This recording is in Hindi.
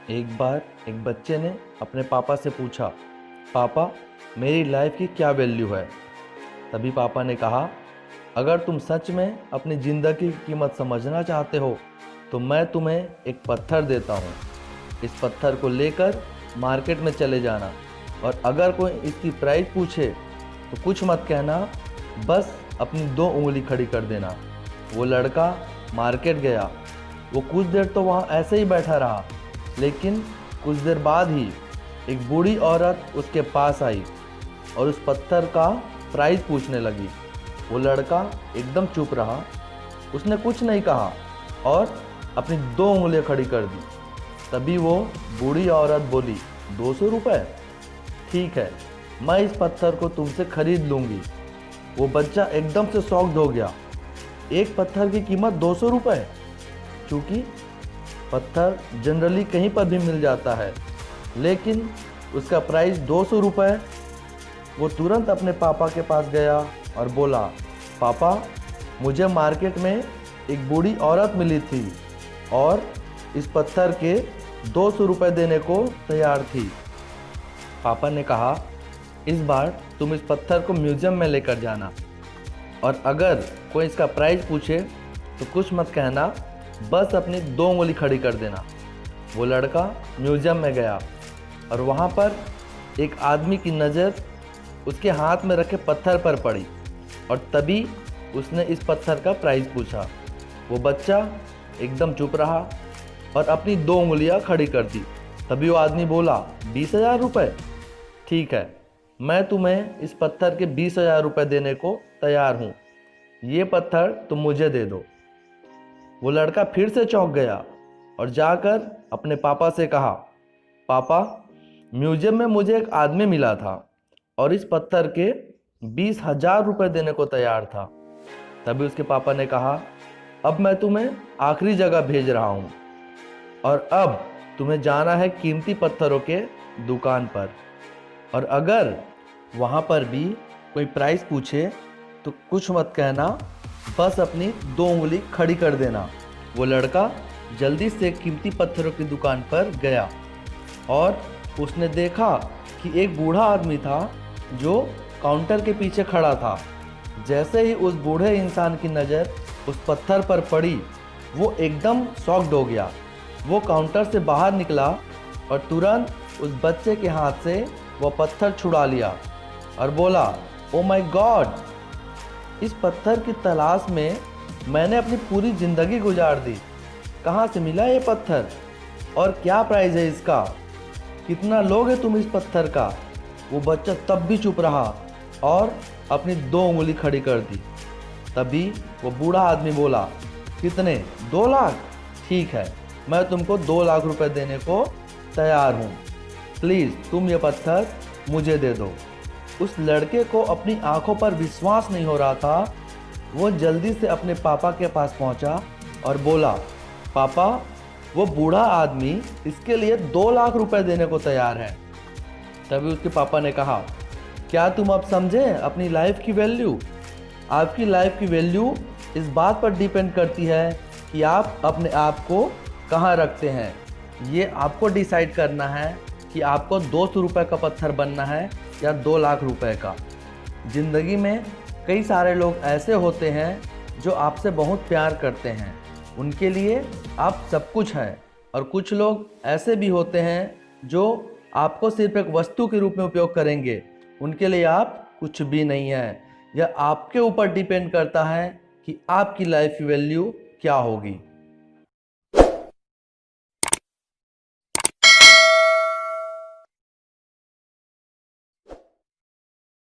एक बार एक बच्चे ने अपने पापा से पूछा, पापा मेरी लाइफ की क्या वैल्यू है। तभी पापा ने कहा, अगर तुम सच में अपनी ज़िंदगी की कीमत समझना चाहते हो तो मैं तुम्हें एक पत्थर देता हूँ। इस पत्थर को लेकर मार्केट में चले जाना और अगर कोई इसकी प्राइस पूछे तो कुछ मत कहना, बस अपनी 2 उंगली खड़ी कर देना। वो लड़का मार्केट गया। वो कुछ देर तो वहाँ ऐसे ही बैठा रहा, लेकिन कुछ देर बाद ही एक बूढ़ी औरत उसके पास आई और उस पत्थर का प्राइस पूछने लगी। वो लड़का एकदम चुप रहा, उसने कुछ नहीं कहा और अपनी 2 उंगलियां खड़ी कर दी। तभी वो बूढ़ी औरत बोली, 200 रुपये? ठीक है, मैं इस पत्थर को तुमसे खरीद लूँगी। वो बच्चा एकदम से शॉक्ड हो गया। एक पत्थर की कीमत 200 रुपये? क्योंकि पत्थर जनरली कहीं पर भी मिल जाता है, लेकिन उसका प्राइस 200 रुपये। वो तुरंत अपने पापा के पास गया और बोला, पापा मुझे मार्केट में एक बूढ़ी औरत मिली थी और इस पत्थर के 200 रुपये देने को तैयार थी। पापा ने कहा, इस बार तुम इस पत्थर को म्यूज़ियम में लेकर जाना और अगर कोई इसका प्राइस पूछे तो कुछ मत कहना, बस अपनी 2 उंगली खड़ी कर देना। वो लड़का म्यूज़ियम में गया और वहाँ पर एक आदमी की नज़र उसके हाथ में रखे पत्थर पर पड़ी और तभी उसने इस पत्थर का प्राइस पूछा। वो बच्चा एकदम चुप रहा और अपनी 2 उंगलियां खड़ी कर दी। तभी वो आदमी बोला, 20,000 रुपये? ठीक है, मैं तुम्हें इस पत्थर के 20,000 रुपये देने को तैयार हूँ। ये पत्थर तुम मुझे दे दो। वो लड़का फिर से चौंक गया और जाकर अपने पापा से कहा, पापा म्यूजियम में मुझे एक आदमी मिला था और इस पत्थर के 20,000 रुपये देने को तैयार था। तभी उसके पापा ने कहा, अब मैं तुम्हें आखिरी जगह भेज रहा हूँ और अब तुम्हें जाना है कीमती पत्थरों के दुकान पर, और अगर वहाँ पर भी कोई प्राइस पूछे तो कुछ मत कहना, बस अपनी 2 उंगली खड़ी कर देना। वो लड़का जल्दी से कीमती पत्थरों की दुकान पर गया और उसने देखा कि एक बूढ़ा आदमी था जो काउंटर के पीछे खड़ा था। जैसे ही उस बूढ़े इंसान की नज़र उस पत्थर पर पड़ी, वो एकदम शॉक्ड हो गया। वो काउंटर से बाहर निकला और तुरंत उस बच्चे के हाथ से वो पत्थर छुड़ा लिया और बोला, ओ माय गॉड, इस पत्थर की तलाश में मैंने अपनी पूरी ज़िंदगी गुजार दी। कहाँ से मिला ये पत्थर और क्या प्राइस है इसका? कितना लोगे तुम इस पत्थर का? वो बच्चा तब भी चुप रहा और अपनी 2 उंगली खड़ी कर दी। तभी वो बूढ़ा आदमी बोला, कितने? 2 लाख? ठीक है, मैं तुमको 2 लाख रुपए देने को तैयार हूँ। प्लीज़ तुम ये पत्थर मुझे दे दो। उस लड़के को अपनी आंखों पर विश्वास नहीं हो रहा था। वो जल्दी से अपने पापा के पास पहुंचा और बोला, पापा वो बूढ़ा आदमी इसके लिए 2 लाख रुपए देने को तैयार है। तभी उसके पापा ने कहा, क्या तुम अब समझे अपनी लाइफ की वैल्यू? आपकी लाइफ की वैल्यू इस बात पर डिपेंड करती है कि आप अपने आप को कहाँ रखते हैं। ये आपको डिसाइड करना है कि आपको 200 रुपये का पत्थर बनना है या 2 लाख रुपए का। ज़िंदगी में कई सारे लोग ऐसे होते हैं जो आपसे बहुत प्यार करते हैं, उनके लिए आप सब कुछ हैं, और कुछ लोग ऐसे भी होते हैं जो आपको सिर्फ एक वस्तु के रूप में उपयोग करेंगे, उनके लिए आप कुछ भी नहीं हैं। यह आपके ऊपर डिपेंड करता है कि आपकी लाइफ की वैल्यू क्या होगी।